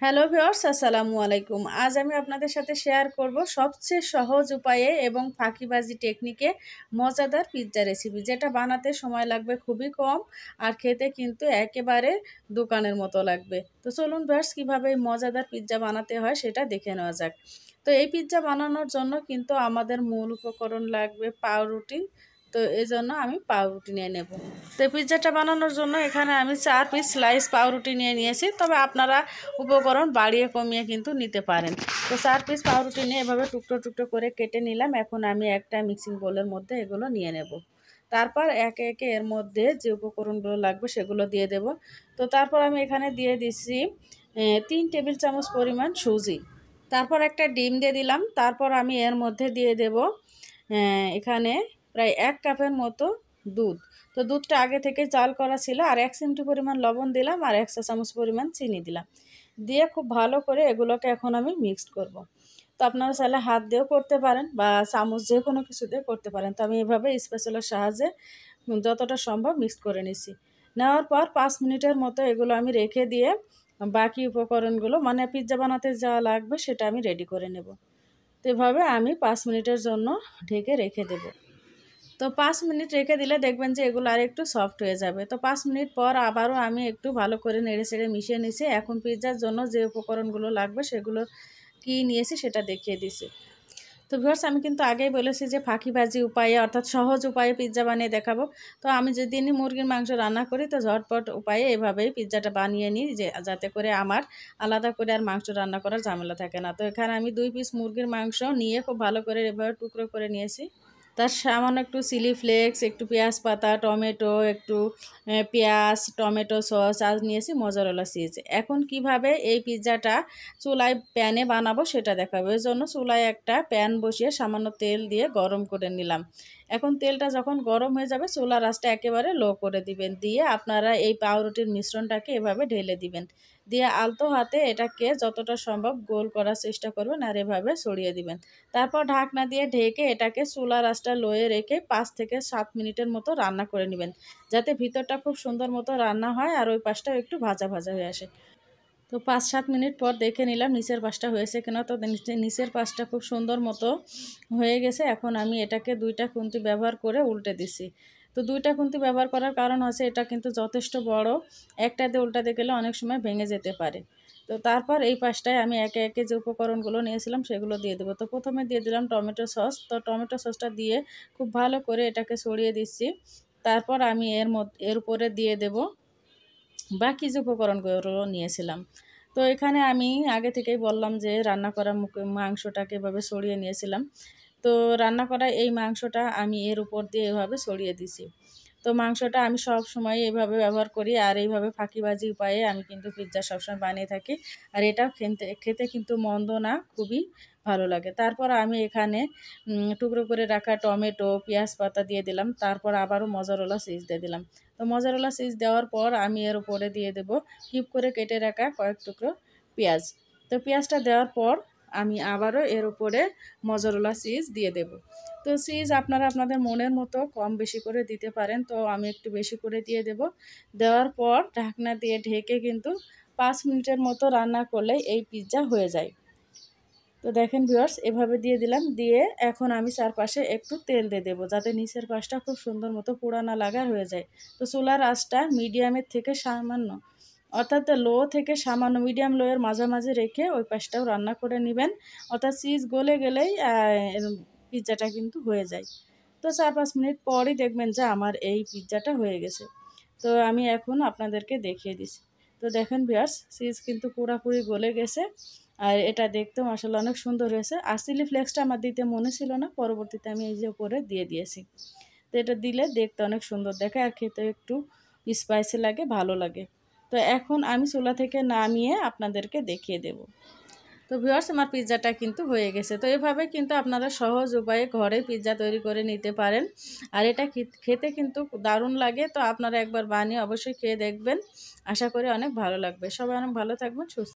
Hello viewers, আসসালামু আলাইকুম। আজ আমি আপনাদের সাথে শেয়ার করব সবচেয়ে সহজ উপায়ে এবং ফাঁকিবাজি টেকনিকে মজাদার পিৎজা রেসিপি, যেটা বানাতে সময় লাগবে খুবই কম আর খেতে কিন্তু একেবারে দোকানের মতো লাগবে। তো চলুন ভিউয়ার্স, কীভাবে এই মজাদার পিৎজা বানাতে হয় সেটা দেখে নেওয়া যাক। তো এই পিৎজা বানানোর জন্য কিন্তু আমাদের মূল উপকরণ লাগবে পাউরুটি। তো এজন্য আমি পাউরুটি নিয়ে নেব। তো পিৎজাটা বানানোর জন্য এখানে আমি 4 পিস স্লাইস পাউরুটি নিয়েছি, তবে আপনারা উপকরণ বাড়িয়ে কমিয়ে কিন্তু নিতে পারেন। তো 4 পিস পাউরুটি নিয়ে এভাবে টুকরো টুকরো করে কেটে নিলাম। এখন আমি একটা মিক্সিং বোলের মধ্যে এগুলো নিয়ে নেব। তারপর একে একে এর মধ্যে যে উপকরণগুলো লাগবে সেগুলো দিয়ে দেব। তো তারপর আমি এখানে দিয়ে দিচ্ছি 3 টেবিল চামচ পরিমাণ সুজি। তারপর একটা ডিম দিয়ে দিলাম। তারপর আমি এর মধ্যে দিয়ে দেব এখানে প্রায় 1 কাপের মতো দুধ। তো দুধটা আগে থেকে জাল করা ছিল, আর 1 চিমটি পরিমাণ লবণ দিলাম, আর 1 চা চামচ পরিমাণ চিনি দিলাম। দিয়ে খুব ভালো করে এগুলোকে এখন আমি মিক্সড করব। তো আপনারা চাইলে হাত দিয়েও করতে পারেন বা চামচ যে কোনো কিছু দিয়ে করতে পারেন। তো আমি এভাবে স্প্যাচুলার সাহায্যে যতটা সম্ভব মিক্সড করে নিছি। নেওয়ার পর 5 মিনিটের মতো এগুলো আমি রেখে দিয়ে বাকি উপকরণগুলো মানে পিৎজা বানাতে যা লাগবে সেটা আমি রেডি করে নেব। তো এভাবে আমি 5 মিনিটের জন্য ঢেকে রেখে দেব। তো 5 মিনিট রেখে দিলে দেখবেন যে এগুলো আর একটু সফট হয়ে যাবে। তো 5 মিনিট পর আবারও আমি একটু ভালো করে নেড়ে-চেড়ে মিশিয়ে নিয়েছি। এখন পিৎজার জন্য যে উপকরণগুলো লাগবে সেগুলো কি নিয়েছি সেটা দেখিয়ে দিছি। তো ভিউয়ার্স, আমি কিন্তু আগেই বলেছি যে ফাঁকিবাজি উপায়ে অর্থাৎ সহজ উপায়ে পিৎজা বানিয়ে দেখাবো। তো আমি যেদিনই মুরগির মাংস রান্না করি তো ঝটপট উপায়ে এভাবেই পিৎজাটা বানিয়ে নিই, যে যাতে করে আমার আলাদা করে আর মাংস রান্না করার ঝামেলা থাকে না। তো এখানে আমি 2 পিস মুরগির মাংস নিয়ে খুব ভালো করে এভাবে টুকরো করে নিয়েছি। তার সামান্য একটু চিলি ফ্লেক্স, একটু পেঁয়াজ পাতা, টমেটো, একটু পেঁয়াজ, টমেটো সস আর নিয়েছি মোজারেলা চিজ। এখন কিভাবে এই পিৎজাটা চুলায় প্যানে বানাবো সেটা দেখাবো। এর জন্য চুলায় একটা প্যান বসিয়ে সামান্য তেল দিয়ে গরম করে নিলাম। এখন তেলটা যখন গরম হয়ে যাবে চুলার আঁচটা একেবারে লো করে দিবেন। দিয়ে আপনারা এই পাউরুটির মিশ্রণটাকে এভাবে ঢেলে দিবেন। দিয়ে আলতো হাতে এটাকে যতটা সম্ভব গোল করার চেষ্টা করবেন আর এভাবে ছড়িয়ে দিবেন। তারপর ঢাকনা দিয়ে ঢেকে এটাকে চুলার আঁচটা লোয়ে রেখে 5 থেকে 7 মিনিটের মতো রান্না করে নেবেন, যাতে ভিতরটা খুব সুন্দর মতো রান্না হয় আর ওই পাশটাও একটু ভাজা ভাজা হয়ে আসে। তো 5-7 মিনিট পর দেখে নিলাম নিচের পাশটা হয়েছে কিনা। তো নিচের পাশটা খুব সুন্দর মতো হয়ে গেছে। এখন আমি এটাকে 2টা খুন্তি ব্যবহার করে উল্টে দিছি। তো 2টা খুন্তি ব্যবহার করার কারণ হচ্ছে এটা কিন্তু যথেষ্ট বড়, একটা দিয়ে উল্টাতে গেলে অনেক সময় ভেঙে যেতে পারে। তো তারপর এই পাশটায় আমি একে একে যে উপকরণগুলো নিয়েছিলাম সেগুলো দিয়ে দেবো। তো প্রথমে দিয়ে দিলাম টমেটো সস। তো টমেটো সসটা দিয়ে খুব ভালো করে এটাকে ছড়িয়ে দিচ্ছি। তারপর আমি এর উপরে দিয়ে দেব বাকি যে উপকরণগুলো নিয়েছিলাম। তো এখানে আমি আগে থেকেই বললাম যে রান্না করা মাংসটাকে এভাবে ছড়িয়ে নিয়েছিলাম। তো রান্না করা এই মাংসটা আমি এর উপর দিয়ে এভাবে ছড়িয়ে দিছি। তো মাংসটা আমি সব সময় এভাবে ব্যবহার করি, আর এইভাবে ফাঁকিবাজি উপায়ে আমি কিন্তু পিৎজা সবসময় বানিয়ে থাকি। আর এটাও খেতে কিন্তু মন্দ না, খুবই ভালো লাগে। তারপর আমি এখানে টুকরো করে রাখা টমেটো, পেঁয়াজ পাতা দিয়ে দিলাম। তারপর আবারও মোজারেলা চিজ দিয়ে দিলাম। তো মোজারেলা চিজ দেওয়ার পর আমি এর উপরে দিয়ে দেব কিউব করে কেটে রাখা কয়েক টুকরো পেঁয়াজ। তো পেঁয়াজটা দেওয়ার পর আমি আবারও এর উপরে মোজারেলা চিজ দিয়ে দেব। তো চিজ আপনারা আপনাদের মনের মতো কম বেশি করে দিতে পারেন। তো আমি একটু বেশি করে দিয়ে দেব। দেওয়ার পর ঢাকনা দিয়ে ঢেকে কিন্তু 5 মিনিটের মতো রান্না করলেই এই পিৎজা হয়ে যায়। তো দেখেন ভিউয়ার্স, এভাবে দিয়ে দিলাম। দিয়ে এখন আমি চারপাশে একটু তেল দিয়ে দেবো, যাতে নিচের পাশটা খুব সুন্দর মতো পোড়া না লাগা হয়ে যায়। তো চুলার আঁচটা মিডিয়ামের থেকে সামান্য অর্থাৎ লো থেকে সামান্য মিডিয়াম লো এর মাঝামাঝি রেখে ওই পাশটাও রান্না করে নেবেন। অর্থাৎ চিজ গলে গেলেই পিৎজাটা কিন্তু হয়ে যায়। তো 4-5 মিনিট পরই দেখবেন যে আমার এই পিৎজাটা হয়ে গেছে। তো আমি এখন আপনাদেরকে দেখিয়ে দিচ্ছি। তো দেখেন ভিউয়ার্স, চিজ কিন্তু পুরাপুরি গলে গেছে। আর এটা দেখতেও মাশাআল্লাহ অনেক সুন্দর হয়েছে। আর চিলি ফ্লেক্সটা আমার দিতে মনে ছিল না, পরবর্তীতে আমি এই যে উপরে দিয়ে দিয়েছি। তো এটা দিলে দেখতে অনেক সুন্দর দেখায় আর খেতে একটু স্পাইসি লাগে, ভালো লাগে। তো এখন আমি চুলা থেকে নামিয়ে আপনাদেরকে দেখিয়ে দেব। তো ভিউয়ার্স, আমার পিৎজাটা কিন্তু হয়ে গেছে। তো এভাবে কিন্তু আপনারা সহজ উপায়ে ঘরে পিৎজা তৈরি করে নিতে পারেন। আর এটা খেতে কিন্তু দারুণ লাগে। তো আপনারা একবার বানিয়ে অবশ্যই খেয়ে দেখবেন। আশা করি অনেক ভালো লাগবে। সবাই অনেক ভালো থাকবেন, সুস্থ